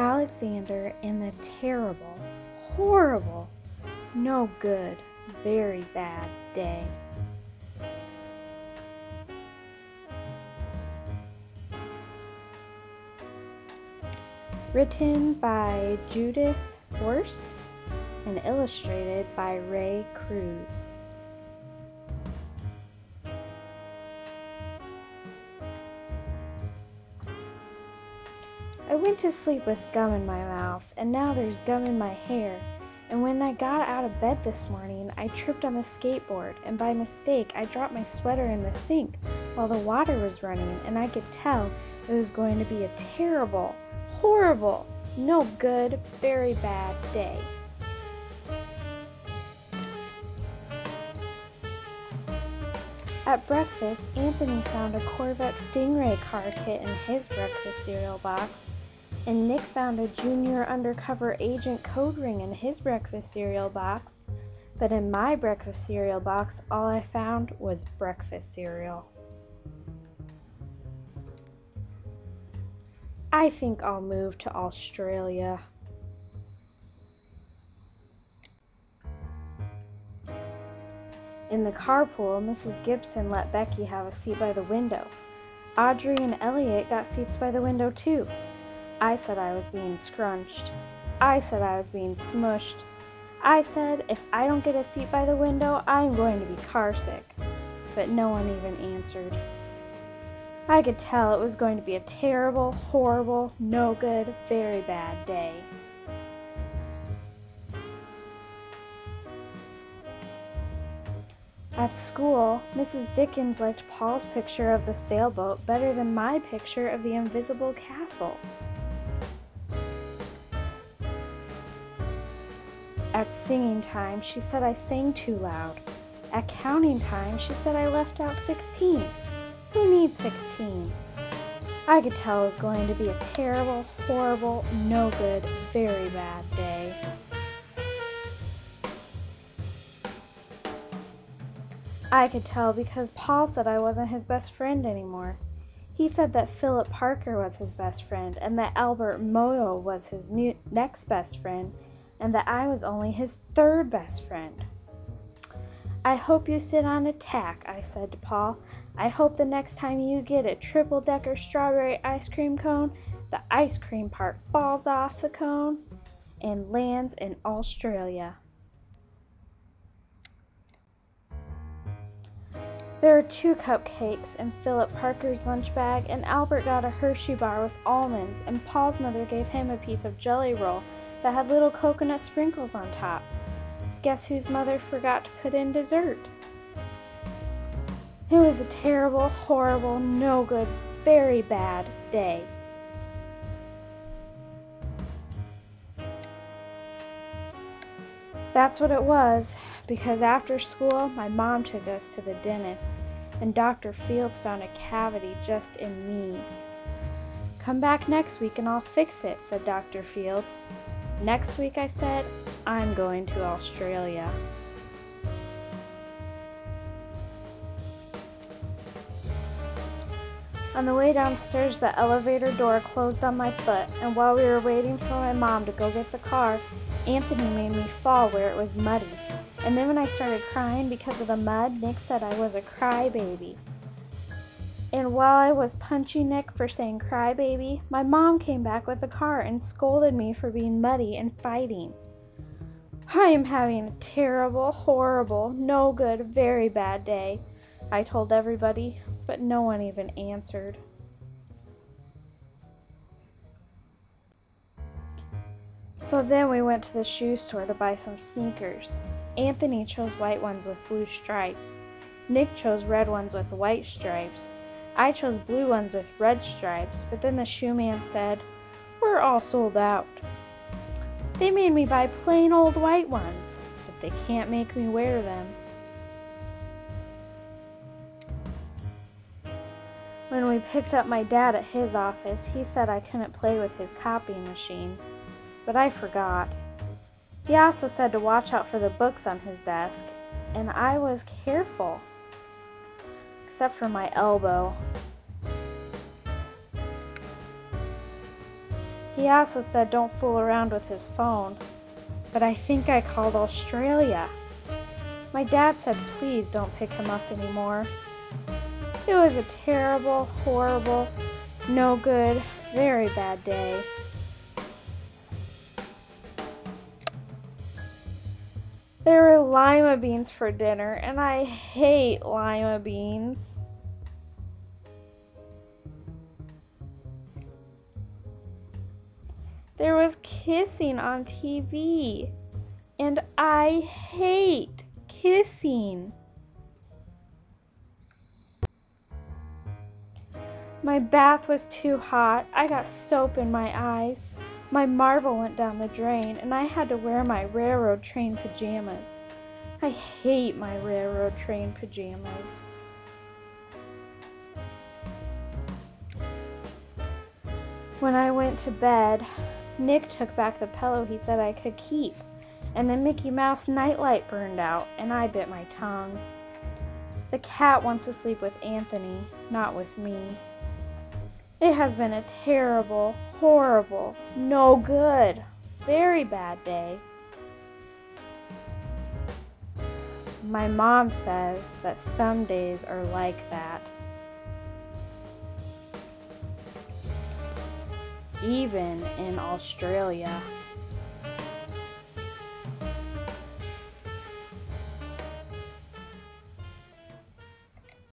Alexander and the terrible, horrible, no good, very bad day. Written by Judith Horst and illustrated by Ray Cruz. I went to sleep with gum in my mouth, and now there's gum in my hair. And when I got out of bed this morning, I tripped on the skateboard, and by mistake, I dropped my sweater in the sink while the water was running, and I could tell it was going to be a terrible, horrible, no good, very bad day. At breakfast, Anthony found a Corvette Stingray car kit in his breakfast cereal box, and Nick found a junior undercover agent code ring in his breakfast cereal box, but in my breakfast cereal box, all I found was breakfast cereal. I think I'll move to Australia. In the carpool, Mrs. Gibson let Becky have a seat by the window. Audrey and Elliot got seats by the window too. I said I was being scrunched. I said I was being smushed. I said if I don't get a seat by the window, I'm going to be carsick. But no one even answered. I could tell it was going to be a terrible, horrible, no good, very bad day. At school, Mrs. Dickens liked Paul's picture of the sailboat better than my picture of the invisible castle. At singing time, she said I sang too loud. At counting time, she said I left out 16. Who needs 16? I could tell it was going to be a terrible, horrible, no good, very bad day. I could tell because Paul said I wasn't his best friend anymore. He said that Philip Parker was his best friend, and that Albert Moyo was his next best friend, and that I was only his third best friend. I hope you sit on a tack, I said to Paul. I hope the next time you get a triple-decker strawberry ice cream cone, the ice cream part falls off the cone and lands in Australia. There were 2 cupcakes in Philip Parker's lunch bag, and Albert got a Hershey bar with almonds, and Paul's mother gave him a piece of jelly roll that had little coconut sprinkles on top. Guess whose mother forgot to put in dessert? It was a terrible, horrible, no good, very bad day. That's what it was, because after school, my mom took us to the dentist, and Dr. Fields found a cavity just in me. Come back next week and I'll fix it, said Dr. Fields. Next week, I said, I'm going to Australia. On the way downstairs, the elevator door closed on my foot, and while we were waiting for my mom to go get the car, Anthony made me fall where it was muddy. And then when I started crying because of the mud, Nick said I was a crybaby. And while I was punching Nick for saying crybaby, my mom came back with the car and scolded me for being muddy and fighting. I am having a terrible, horrible, no good, very bad day, I told everybody, but no one even answered. So then we went to the shoe store to buy some sneakers. Anthony chose white ones with blue stripes. Nick chose red ones with white stripes. I chose blue ones with red stripes, but then the shoe man said, "We're all sold out." They made me buy plain old white ones, but they can't make me wear them. When we picked up my dad at his office, he said I couldn't play with his copying machine, but I forgot. He also said to watch out for the books on his desk, and I was careful, except for my elbow. He also said don't fool around with his phone. But I think I called Australia. My dad said please don't pick him up anymore. It was a terrible, horrible, no good, very bad day. There were lima beans for dinner, and I hate lima beans. There was kissing on TV, and I hate kissing. My bath was too hot. I got soap in my eyes. My marble went down the drain, and I had to wear my railroad train pajamas. I hate my railroad train pajamas. When I went to bed, Nick took back the pillow he said I could keep, and the Mickey Mouse nightlight burned out, and I bit my tongue. The cat wants to sleep with Anthony, not with me. It has been a terrible, horrible, no good, very bad day. My mom says that some days are like that. Even in Australia.